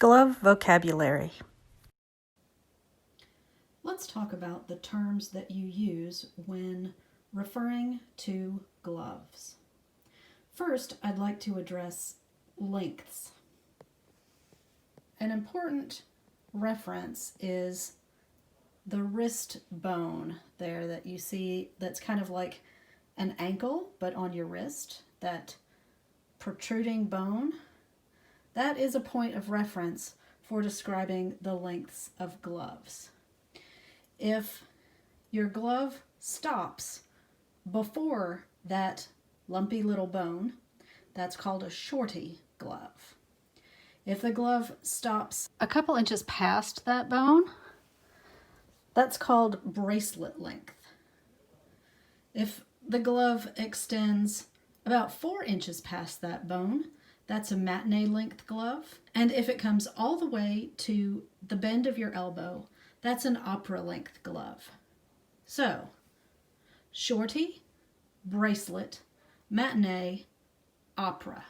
Glove vocabulary. Let's talk about the terms that you use when referring to gloves. First, I'd like to address lengths. An important reference is the wrist bone there that you see that's kind of like an ankle but on your wrist, that protruding bone. That is a point of reference for describing the lengths of gloves. If your glove stops before that lumpy little bone, that's called a shorty glove. If the glove stops a couple inches past that bone, that's called bracelet length. If the glove extends about 4 inches past that bone, that's a matinee-length glove. And if it comes all the way to the bend of your elbow, that's an opera-length glove. So, shorty, bracelet, matinee, opera.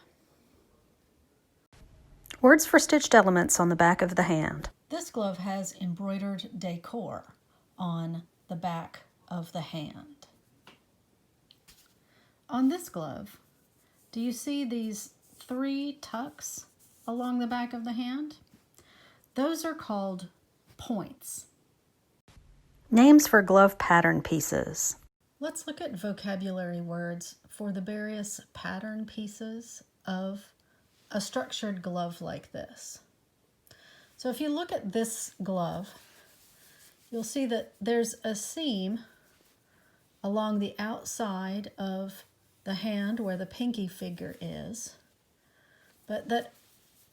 Words for stitched elements on the back of the hand. This glove has embroidered decor on the back of the hand. On this glove, do you see these 3 tucks along the back of the hand? Those are called points. Names for glove pattern pieces. Let's look at vocabulary words for the various pattern pieces of a structured glove like this. So if you look at this glove, you'll see that there's a seam along the outside of the hand where the pinky finger is, but that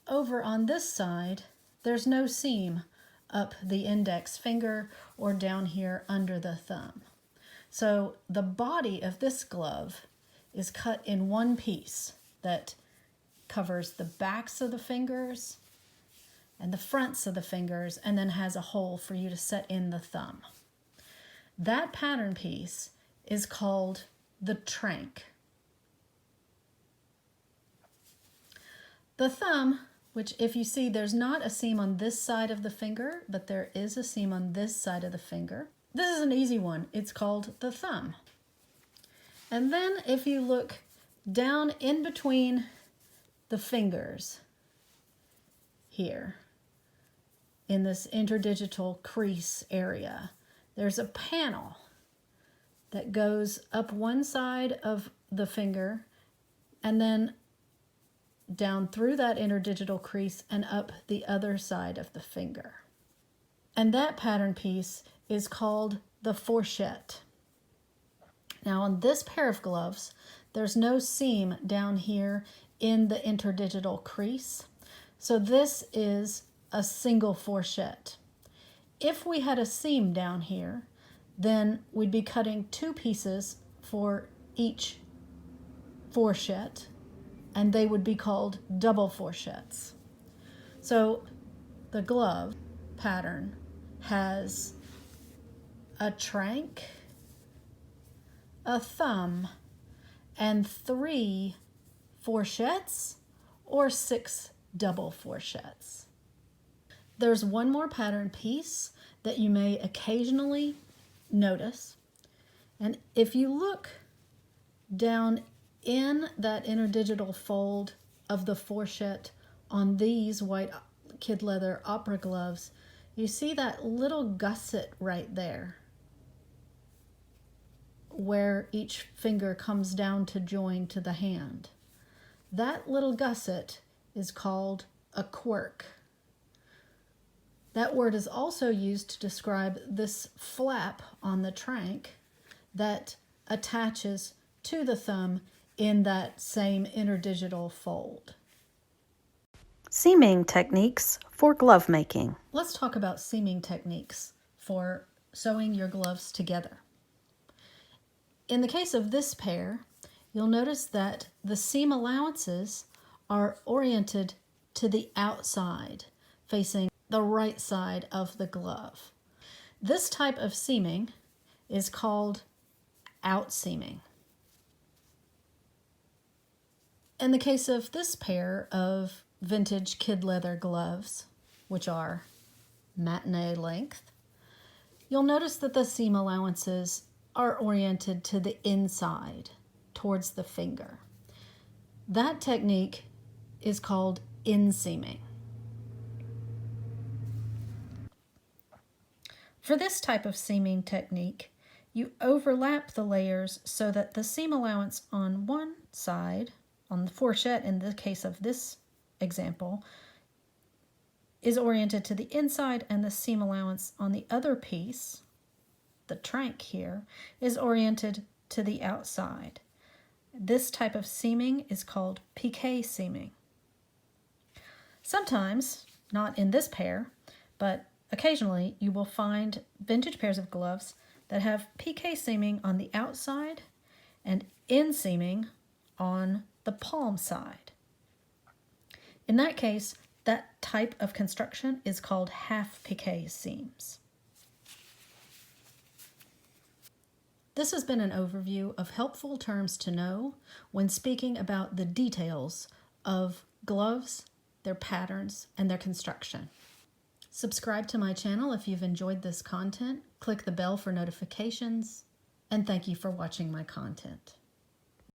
over on this side, there's no seam up the index finger or down here under the thumb. So the body of this glove is cut in one piece that covers the backs of the fingers and the fronts of the fingers, and then has a hole for you to set in the thumb. That pattern piece is called the trank. The thumb, which if you see there's not a seam on this side of the finger, but there is a seam on this side of the finger. This is an easy one. It's called the thumb. And then if you look down in between the fingers here in this interdigital crease area, there's a panel that goes up one side of the finger and then down through that interdigital crease and up the other side of the finger. And that pattern piece is called the fourchette. Now on this pair of gloves, there's no seam down here in the interdigital crease. So this is a single fourchette. If we had a seam down here, then we'd be cutting 2 pieces for each fourchette, and they would be called double fourchettes. So the glove pattern has a trank, a thumb, and 3 fourchettes or 6 double fourchettes. There's one more pattern piece that you may occasionally notice, and if you look down in that interdigital fold of the fourchette on these white kid leather opera gloves, you see that little gusset right there where each finger comes down to join to the hand. That little gusset is called a quirk. That word is also used to describe this flap on the trank that attaches to the thumb in that same interdigital fold. Seaming techniques for glove making. Let's talk about seaming techniques for sewing your gloves together. In the case of this pair, you'll notice that the seam allowances are oriented to the outside, facing the right side of the glove. This type of seaming is called outseaming. In the case of this pair of vintage kid leather gloves, which are matinee-length, you'll notice that the seam allowances are oriented to the inside, towards the finger. That technique is called inseaming. For this type of seaming technique, you overlap the layers so that the seam allowance on one side, on the fourchette in the case of this example, is oriented to the inside, and the seam allowance on the other piece, the trank here, is oriented to the outside. This type of seaming is called piqué seaming. Sometimes, not in this pair, but occasionally you will find vintage pairs of gloves that have piqué seaming on the outside and inseaming on the palm side. In that case, that type of construction is called half piqué seams. This has been an overview of helpful terms to know when speaking about the details of gloves, their patterns, and their construction. Subscribe to my channel if you've enjoyed this content, click the bell for notifications, and thank you for watching my content.